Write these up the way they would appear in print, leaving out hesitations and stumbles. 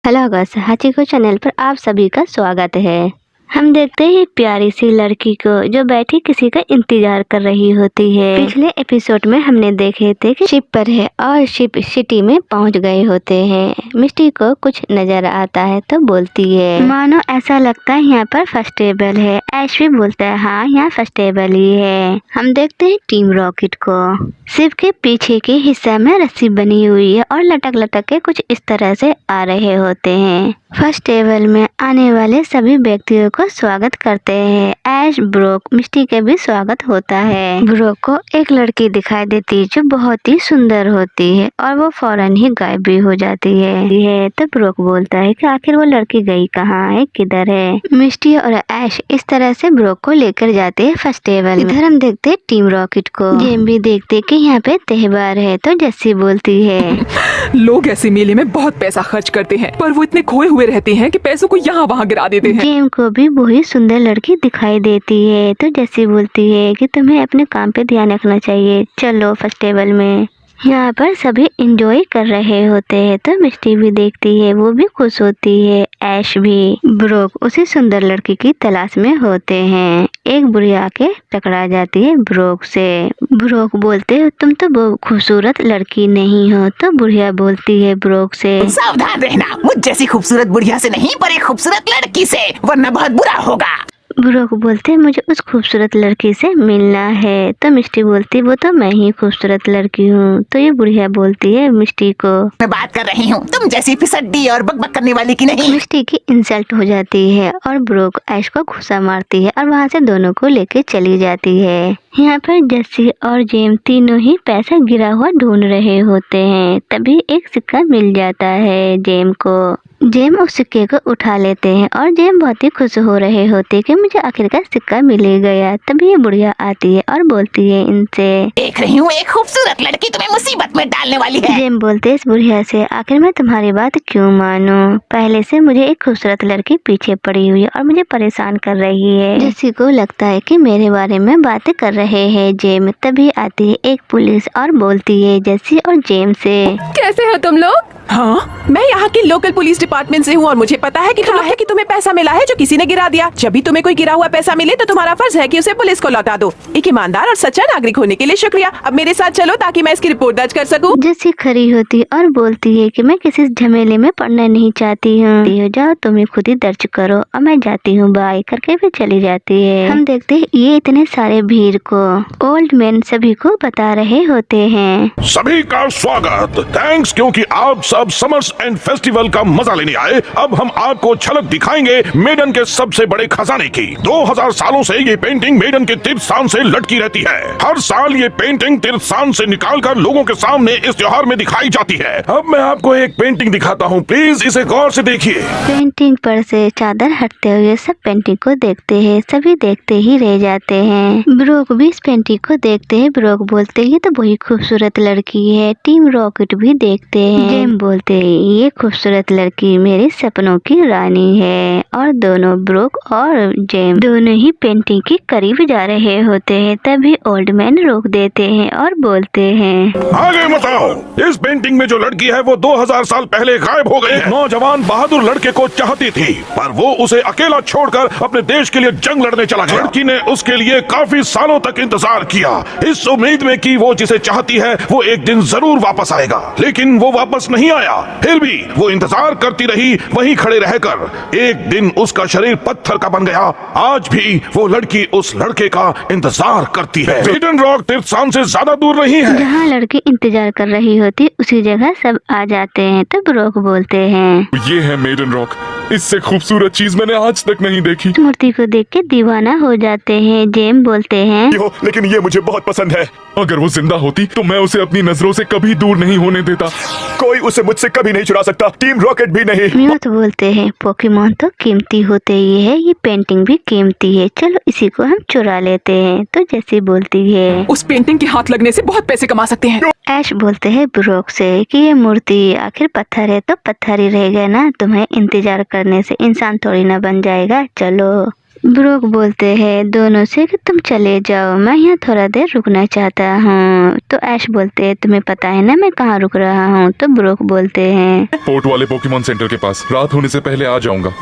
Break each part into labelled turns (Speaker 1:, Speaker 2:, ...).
Speaker 1: Hello guys, हाचिको channel पर आप सभी का स्वागत है। हम देखते हैं प्यारी सी लड़की को जो बैठी किसी का इंतजार कर रही होती है। पिछले एपिसोड में हमने देखे थे कि शिप पर है और शिप सिटी में पहुंच गए होते हैं। मिस्टी को कुछ नजर आता है तो बोलती है मानो ऐसा लगता है यहाँ पर फेस्टिवल है। ऐश भी बोलता है हाँ यहाँ फेस्टिवल ही है। हम देखते हैं टीम रॉकेट को। शिप के पीछे के हिस्सा में रस्सी बनी हुई है और लटक लटक के कुछ इस तरह से आ रहे होते हैं। फेस्टिवल में आने वाले सभी व्यक्तियों को स्वागत करते हैं। ऐश, ब्रोक, मिस्टी के भी स्वागत होता है। ब्रोक को एक लड़की दिखाई देती है जो बहुत ही सुंदर होती है और वो फौरन ही गायब भी हो जाती है। तो ब्रोक बोलता है कि आखिर वो लड़की गई कहाँ है, किधर है। मिस्टी और ऐश इस तरह से ब्रोक को लेकर जाते हैं फेस्टिवल में। इधर हम देखते हैं टीम रॉकेट को। जेम भी देखते कि यहाँ पे त्योहार है तो जस्सी बोलती है
Speaker 2: लोग ऐसे मेले में बहुत पैसा खर्च करते हैं पर वो इतने खोए हुए रहते हैं कि पैसों को यहाँ वहाँ गिरा देते हैं।
Speaker 1: जेम को भी वही सुंदर लड़की दिखाई देती है तो जैसी बोलती है कि तुम्हें अपने काम पे ध्यान रखना चाहिए, चलो फेस्टिवल में। यहाँ पर सभी एंजॉय कर रहे होते हैं तो मिस्टी भी देखती है, वो भी खुश होती है। ऐश भी। ब्रोक उसी सुंदर लड़की की तलाश में होते हैं। एक बुढ़िया आके टकरा जाती है ब्रोक से। ब्रोक बोलते हो तुम तो बहुत खूबसूरत लड़की नहीं हो। तो बुढ़िया बोलती है ब्रोक से
Speaker 3: सावधान रहना, मुझ जैसी खूबसूरत बुढ़िया से नहीं पर एक खूबसूरत लड़की से, वरना बहुत बुरा होगा।
Speaker 1: ब्रोक बोलते हैं मुझे उस खूबसूरत लड़की से मिलना है। तो मिस्टी बोलती वो तो मैं ही खूबसूरत लड़की हूँ। तो ये बुढ़िया बोलती है मिस्टी को
Speaker 3: मैं बात कर रही हूँ तुम जैसी फिसड्डी और बकबक करने वाली की नहीं।
Speaker 1: मिस्टी की इंसल्ट हो जाती है और ब्रोक ऐश को घुसा मारती है और वहाँ से दोनों को लेके चली जाती है। यहाँ पर जस्सी और जेम तीनों ही पैसा गिरा हुआ ढूंढ रहे होते हैं। तभी एक सिक्का मिल जाता है जेम को। जेम उस सिक्के को उठा लेते हैं और जेम बहुत ही खुश हो रहे होते कि मुझे आखिरकार सिक्का मिल गया। तभी ये बुढ़िया आती है और बोलती है इनसे
Speaker 3: देख रही हूँ एक खूबसूरत लड़की तुम्हें मुसीबत में डालने वाली है।
Speaker 1: जेम बोलते इस बुढ़िया से आखिर मैं तुम्हारी बात क्यों मानूं? पहले से मुझे एक खूबसूरत लड़की पीछे पड़ी हुई है और मुझे परेशान कर रही है। जस्सी को लगता है कि मेरे बारे में बातें कर रहे हैं जेम। तभी आती है एक पुलिस और बोलती है जस्सी और जेम से
Speaker 2: कैसे हो तुम लोग? हाँ, मैं यहाँ की लोकल पुलिस डिपार्टमेंट से हूँ और मुझे पता है कि तुम्हें पैसा मिला है जो किसी ने गिरा दिया। जब भी तुम्हें कोई गिरा हुआ पैसा मिले तो तुम्हारा फर्ज है कि उसे पुलिस को लौटा दो। एक ईमानदार और सच्चा नागरिक होने के लिए शुक्रिया। अब मेरे साथ चलो ताकि मैं इसकी रिपोर्ट दर्ज कर सकूँ।
Speaker 1: जस्सी खड़ी होती और बोलती है कि मैं किसी झमेले में पड़ना नहीं चाहती हूँ। जाओ तुम खुद ही दर्ज करो और मैं जाती हूँ बाय करके भी चली जाती है। हम देखते हैं ये इतने सारे भीड़ को ओल्ड मैन सभी को बता रहे होते हैं
Speaker 4: सभी का स्वागत, थैंक्स क्योंकि आप सब समर्स एंड फेस्टिवल का मजा लेने आए। अब हम आपको झलक दिखाएंगे मेडन के सबसे बड़े खजाने की। 2000 सालों से ये पेंटिंग मेडन के तीर्थस्थान से लटकी रहती है। हर साल ये पेंटिंग तीर्थस्थान से निकालकर लोगों के सामने इस त्योहार में दिखाई जाती है। अब मैं आपको एक पेंटिंग दिखाता हूँ, प्लीज इसे गौर से देखिए।
Speaker 1: पेंटिंग पर से चादर हटते हुए सब पेंटिंग को देखते हैं। सभी देखते ही रह जाते हैं। ब्रोक भी इस पेंटिंग को देखते हैं। ब्रोक बोलते हैं ये तो बहुत खूबसूरत लड़की है। टीम रॉकेट भी देखते हैं। जेम बोलते हैं ये खूबसूरत लड़की मेरे सपनों की रानी है। और दोनों ब्रोक और जेम दोनों ही पेंटिंग के करीब जा रहे होते हैं। तभी ओल्ड मैन रोक देते हैं और बोलते हैं
Speaker 4: आगे मत आओ। इस पेंटिंग में जो लड़की है वो 2000 साल पहले गायब हो गई। नौजवान बहादुर लड़के को चाहती थी पर वो उसे अकेला छोड़कर अपने देश के लिए जंग लड़ने चला गया। लड़की ने उसके लिए काफी सालों तक इंतजार किया इस उम्मीद में कि वो जिसे चाहती है वो एक दिन जरूर वापस आएगा, लेकिन वो वापस नहीं आया। फिर भी वो इंतजार करती रही वहीं खड़े रहकर। एक दिन उसका शरीर पत्थर का बन गया। आज भी वो लड़की उस लड़के का इंतजार करती है। मेडन रॉक तीर्थस्थान से ज्यादा दूर नहीं है।
Speaker 1: जहाँ लड़की इंतजार कर रही होती उसी जगह सब आ जाते हैं। तो ब्रोक बोलते हैं
Speaker 5: ये है मेडन रॉक, इससे खूबसूरत चीज मैंने आज तक नहीं देखी।
Speaker 1: मूर्ति को देख के दीवाना हो जाते हैं। जेम बोलते हैं
Speaker 5: लेकिन ये मुझे बहुत पसंद है। अगर वो जिंदा होती तो मैं उसे अपनी नजरों से कभी दूर नहीं होने देता। कोई उसे मुझसे कभी नहीं चुरा सकता, टीम रॉकेट भी नहीं।
Speaker 1: म्यूट बोलते हैं पोकेमॉन तो कीमती होते ही है, ये पेंटिंग भी कीमती है, चलो इसी को हम चुरा लेते हैं। तो जैसी बोलती है
Speaker 2: उस पेंटिंग के हाथ लगने से बहुत पैसे कमा सकते हैं।
Speaker 1: ऐश बोलते हैं ब्रोक से कि ये मूर्ति आखिर पत्थर है तो पत्थर ही रहेगा ना, तुम्हें इंतजार करने से इंसान थोड़ी ना बन जाएगा, चलो। ब्रोक बोलते हैं दोनों से कि तुम चले जाओ, मैं यहाँ थोड़ा देर रुकना चाहता हूँ। तो ऐश बोलते हैं तुम्हें पता है ना मैं कहाँ रुक रहा हूँ। तो ब्रोक बोलते हैं
Speaker 5: पोर्ट वाले पोकेमॉन सेंटर के पास, रात होने से पहले आ जाऊंगा।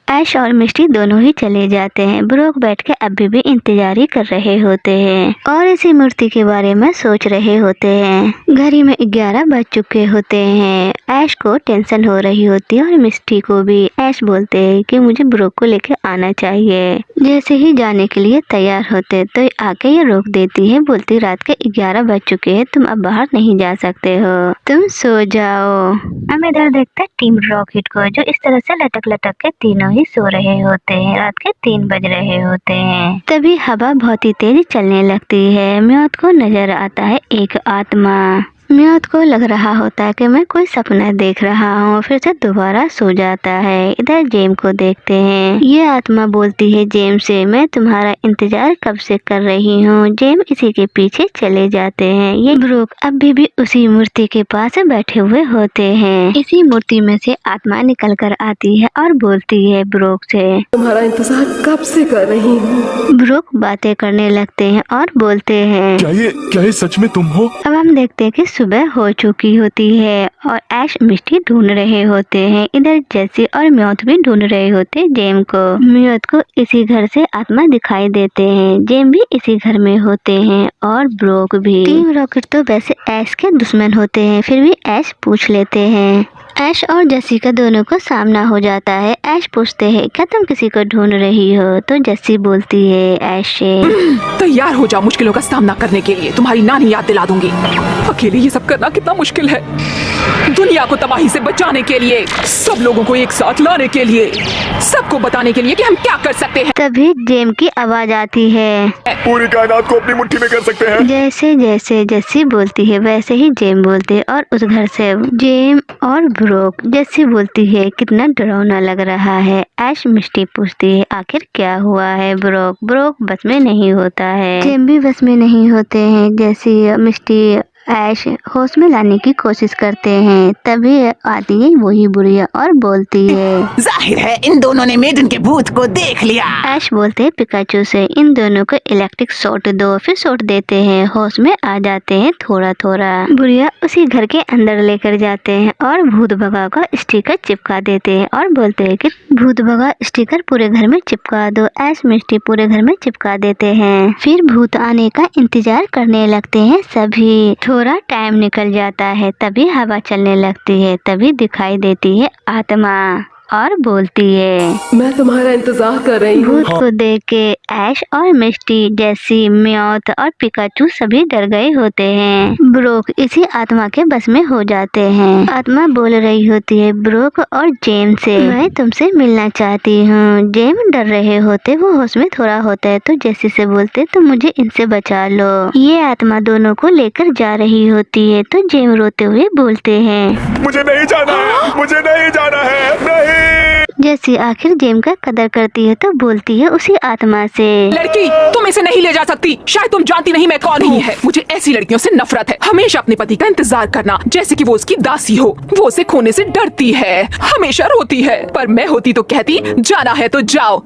Speaker 1: ऐश और मिस्टी दोनों ही चले जाते हैं। ब्रोक बैठ के अभी भी इंतजार ही कर रहे होते हैं और इसी मूर्ति के बारे में सोच रहे होते हैं। घड़ी में 11 बज चुके होते हैं। ऐश को टेंशन हो रही होती है और मिस्टी को भी। ऐश बोलते हैं कि मुझे ब्रोक को लेके आना चाहिए। जैसे ही जाने के लिए तैयार होते तो आके ये रोक देती है, बोलती रात के 11 बज चुके हैं, तुम अब बाहर नहीं जा सकते हो, तुम सो जाओ। हम इधर देखते हैं टीम रॉकेट को, जो इस तरह से लटक लटक के तीनों ही सो रहे होते हैं। रात के 3 बज रहे होते हैं। तभी हवा बहुत ही तेज चलने लगती है। म्योथ को नजर आता है एक आत्मा। म्योथ को लग रहा होता है कि मैं कोई सपना देख रहा हूँ, फिर से दोबारा सो जाता है। इधर जेम को देखते हैं। ये आत्मा बोलती है जेम से मैं तुम्हारा इंतजार कब से कर रही हूँ। जेम इसी के पीछे चले जाते हैं। ये ब्रोक अभी भी उसी मूर्ति के पास बैठे हुए होते हैं। इसी मूर्ति में से आत्मा निकल कर आती है और बोलती है ब्रोक से
Speaker 2: तुम्हारा इंतजार कब से कर रही हूँ।
Speaker 1: ब्रोक बातें करने लगते हैं और बोलते हैं
Speaker 5: क्या ये सच में तुम हो?
Speaker 1: अब हम देखते हैं कि सुबह हो चुकी होती है और ऐश मिस्टी ढूंढ रहे होते हैं। इधर जेसी और म्योथ भी ढूंढ रहे होते हैं जेम को। म्योथ को इसी घर से आत्मा दिखाई देते हैं। जेम भी इसी घर में होते हैं और ब्रोक भी। टीम रॉकेट तो वैसे ऐश के दुश्मन होते हैं, फिर भी ऐश पूछ लेते हैं। ऐश और जेसी का दोनों को सामना हो जाता है। ऐश पूछते हैं क्या तुम किसी को ढूंढ रही हो। तो जेसी बोलती है ऐश से
Speaker 2: तैयार हो जाओ मुश्किलों का सामना करने के लिए, तुम्हारी नानी याद दिला दूंगी। अकेले ये सब करना कितना मुश्किल है। दुनिया को तबाही से बचाने के लिए, सब लोगों को एक साथ लाने के लिए, सबको बताने के लिए कि हम क्या कर सकते हैं।
Speaker 1: तभी जेम की आवाज आती है।
Speaker 5: पूरी कायनात को अपनी मुट्ठी में कर सकते हैं।
Speaker 1: जैसे जैसे जेसी बोलती है वैसे ही जेम बोलते हैं और उस घर से जेम और ब्रोक। जेसी बोलती है कितना डरावना लग रहा है। ऐश मिस्टी पूछती है आखिर क्या हुआ है ब्रोक। ब्रोक बस में नहीं होता है। जेम भी बस में नहीं होते हैं। जेसी मिस्टी ऐश होश में लाने की कोशिश करते हैं। तभी आती है वही बुढ़िया और बोलती है
Speaker 3: जाहिर है इन दोनों ने मेडन के भूत को देख लिया।
Speaker 1: ऐश बोलते हैं पिकाचू से इन दोनों को इलेक्ट्रिक शॉट दो। फिर शॉट देते हैं, होश में आ जाते हैं थोड़ा थोड़ा। बुढ़िया उसी घर के अंदर लेकर जाते हैं और भूत भगा का स्टिकर चिपका देते हैं और बोलते हैं कि भूत भगा स्टिकर पूरे घर में चिपका दो। ऐश मिस्टी पूरे घर में चिपका देते हैं। फिर भूत आने का इंतजार करने लगते हैं सभी। थोड़ा टाइम निकल जाता है, तभी हवा चलने लगती है। तभी दिखाई देती है आत्मा और बोलती है
Speaker 2: मैं तुम्हारा इंतजार कर रही हूँ।
Speaker 1: भूत को देख के ऐश और मिस्टी, जेसी, म्योथ और पिकाचू सभी डर गए होते हैं। ब्रोक इसी आत्मा के बस में हो जाते हैं। आत्मा बोल रही होती है ब्रोक और जेम से मैं तुमसे मिलना चाहती हूँ। जेम डर रहे होते, वो होश में थोड़ा होता है तो जेसी से बोलते तो मुझे इनसे बचा लो। ये आत्मा दोनों को लेकर जा रही होती है तो जेम रोते हुए बोलते हैं
Speaker 5: मुझे नहीं जाना है, मुझे नहीं जाना है, नहीं।
Speaker 1: जेसी आखिर जेम का कदर करती है तो बोलती है उसी आत्मा से
Speaker 2: लड़की तुम इसे नहीं ले जा सकती। शायद तुम जानती नहीं मैं कौन ही है। मुझे ऐसी लड़कियों से नफरत है। हमेशा अपने पति का इंतजार करना जैसे कि वो उसकी दासी हो। वो उसे खोने से डरती है, हमेशा रोती है। पर मैं होती तो कहती जाना है तो जाओ।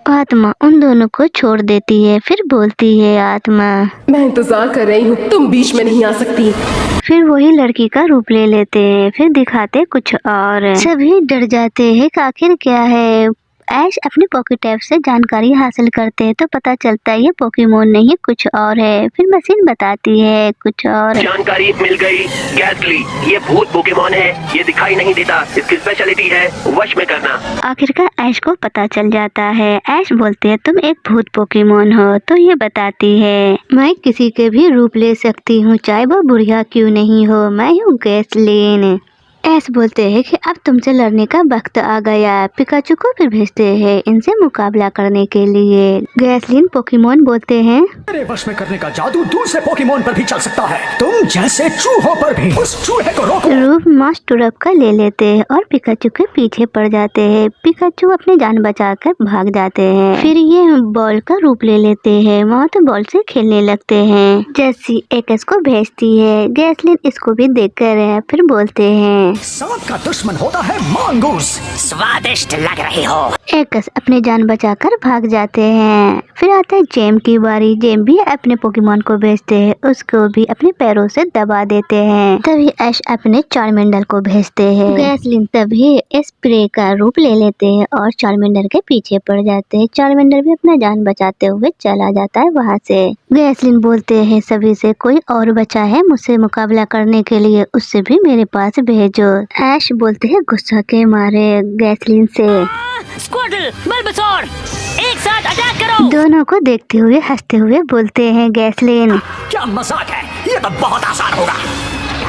Speaker 1: आत्मा उन दोनों को छोड़ देती है। फिर बोलती है आत्मा
Speaker 2: मैं इंतजार कर रही हूँ, तुम बीच में नहीं आ सकती।
Speaker 1: फिर वही लड़की का रूप ले लेते हैं। फिर दिखाते कुछ और। सभी डर जाते हैं कि आखिर क्या है। ऐश अपनी पॉकेट ऐप से जानकारी हासिल करते हैं तो पता चलता है ये पोकेमोन नहीं कुछ और है। फिर मशीन बताती है कुछ और।
Speaker 6: जानकारी मिल गई। गैसली ये भूत पोकेमोन है, ये दिखाई नहीं देता, इसकी स्पेशलिटी है वश में करना।
Speaker 1: आखिरकार ऐश को पता चल जाता है। ऐश बोलते हैं तुम एक भूत पोकेमोन हो। तो ये बताती है मैं किसी के भी रूप ले सकती हूँ, चाहे वो बुढ़िया क्यों नहीं हो। मैं हूँ गैसलीन। ऐश बोलते हैं कि अब तुमसे लड़ने का वक्त आ गया। पिकाचू को फिर भेजते हैं इनसे मुकाबला करने के लिए। गैसलीन पोकेमोन बोलते हैं
Speaker 7: मेरे वश में करने का जादू दूसरे पोकेमोन पर भी चल सकता है, तुम जैसे चूहों पर भी। उस चूहे को रोको।
Speaker 1: रूप मास्टरअप का ले लेते हैं और पिकाचू के पीछे पड़ जाते हैं। पिकाचू अपने जान बचाकर भाग जाते हैं। फिर ये बॉल का रूप ले लेते हैं, वहाँ तो बॉल से खेलने लगते हैं। जेसी एक्स को भेजती है। गैसलीन इसको भी देख कर फिर बोलते हैं हैं।
Speaker 7: सांप का दुश्मन होता है मांगूस।
Speaker 3: स्वादिष्ट लग रही हो।
Speaker 1: एक्स अपनी जान बचाकर भाग जाते हैं। फिर आता है जेम की बारी। जेम भी अपने पोकेमोन को भेजते हैं, उसको भी अपने पैरों से दबा देते हैं। तभी ऐश अपने चार्मेंडर को भेजते हैं। गैसलिन तभी स्प्रे का रूप ले लेते हैं और चार्मेंडर के पीछे पड़ जाते हैं। चार्मेंडर भी अपना जान बचाते हुए चला जाता है वहाँ से। गैसलिन बोलते हैं सभी से, कोई और बचा है मुझसे मुकाबला करने के लिए, उससे भी मेरे पास भेजो। ऐश बोलते हैं गुस्सा के मारे गैसलिन से,
Speaker 3: स्क्वाड्रल, बल्बासोर, एक साथ अटैक करो।
Speaker 1: दोनों को देखते हुए हंसते हुए बोलते हैं गैसलिन,
Speaker 7: क्या मजाक है, ये तो बहुत आसान होगा।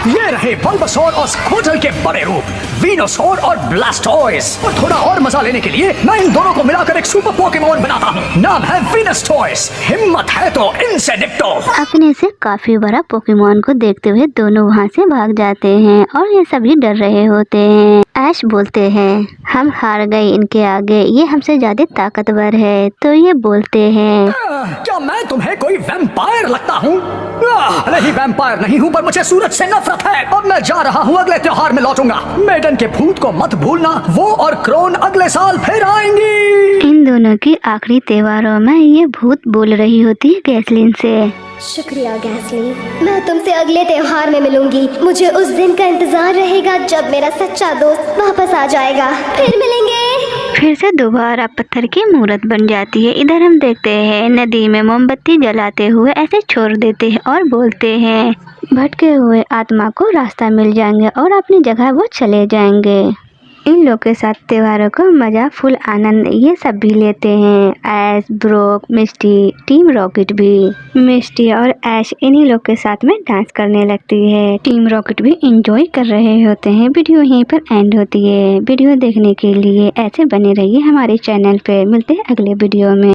Speaker 7: ये रहे बल्बासोर और स्क्वाड्रल के बड़े रूप, वीनोसोर और ब्लास्टोइस। और थोड़ा और मजा लेने के लिए मैं इन दोनों को मिलाकर एक सुपर पोकेमोन बनाता हूँ। नाम है वीनोस्टोइस। हिम्मत है तो इनसे निपटो।
Speaker 1: अपने से काफी बड़ा पोकेमोन को देखते हुए दोनों वहाँ से भाग जाते हैं और ये सभी डर रहे होते हैं। ऐश बोलते हैं हम हार गए इनके आगे, ये हमसे ज्यादा ताकतवर है। तो ये बोलते हैं
Speaker 7: क्या मैं तुम्हें कोई वैम्पायर लगता हूँ? नहीं, वैम्पायर नहीं हूँ, पर मुझे सूरज से नफरत है। अब मैं जा रहा हूँ, अगले त्योहार में लौटूंगा। मेडन के भूत को मत भूलना, वो और क्रोन अगले साल फिर आएंगी।
Speaker 1: इन दोनों की आखिरी त्योहारों में ये भूत बोल रही होती है गैसलिन से,
Speaker 8: शुक्रिया गैसलिन, मैं तुमसे अगले त्योहार में मिलूंगी। मुझे उस दिन का इंतजार रहेगा जब मेरा सच्चा दोस्त वापस आ जाएगा। फिर मिलेंगे।
Speaker 1: फिर से दोबारा पत्थर की मूर्त बन जाती है। इधर हम देखते हैं नदी में मोमबत्ती जलाते हुए ऐसे छोड़ देते हैं और बोलते हैं भटके हुए आत्मा को रास्ता मिल जाएंगे और अपनी जगह वो चले जाएंगे। इन लोग के साथ त्योहारों को मजा फुल आनंद ये सब भी लेते हैं। ऐश, ब्रोक, मिस्टी, टीम रॉकेट भी। मिस्टी और ऐश इन्हीं लोग के साथ में डांस करने लगती है। टीम रॉकेट भी एंजॉय कर रहे होते हैं। वीडियो यहीं पर एंड होती है। वीडियो देखने के लिए ऐसे बने रहिए हमारे चैनल पे। मिलते हैं अगले वीडियो में।